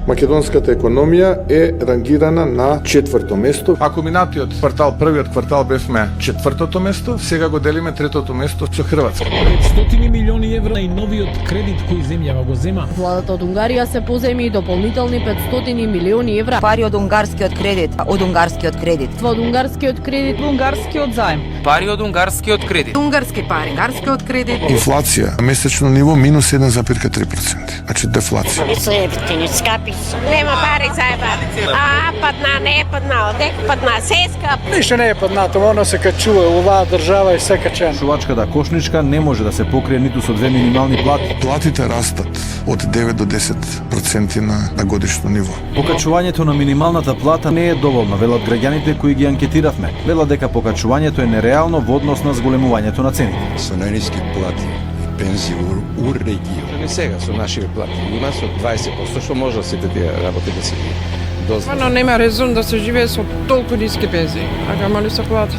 Македонската економија е рангирана на 4-то место. Ако минатиот квартал, првиот квартал бевме 4-то место, сега го делиме 3-то место со Хрватска. 500 милиони евра и новиот кредит кој земјава го зема. Владата од Унгарија се поземи дополнителни 500 милиони евра. Пари од унгарскиот кредит, од унгарскиот кредит. Од унгарскиот кредит, унгарскиот заем. Пари од унгарскиот кредит. Унгарски пари, унгарскиот кредит. Инфлација, месечно ниво минус 1,3%. Значи дефлација. Се ефтини, скапи. Нема пари заеба. А падна, не падна, одек падна, се скап. Ништо не е паднато, оно се качува, оваа држава е се качена. Шувачката кошничка не може да се покрие ниту со 2 минимални плати. Платите растат од 9 до 10% на годишно ниво. Покачувањето на минималната плата не е доволно, велат граѓаните кои ги анкетиравме. Велат дека покачувањето е нереално во однос на зголемувањето на цените. Со најниски плати и пензии у регион. Не сега со нашите плати, има со 20%, што може сите тие работи да се дозволат. Но нема резон да се живее со толку ниски пензии, а камо ли се плати.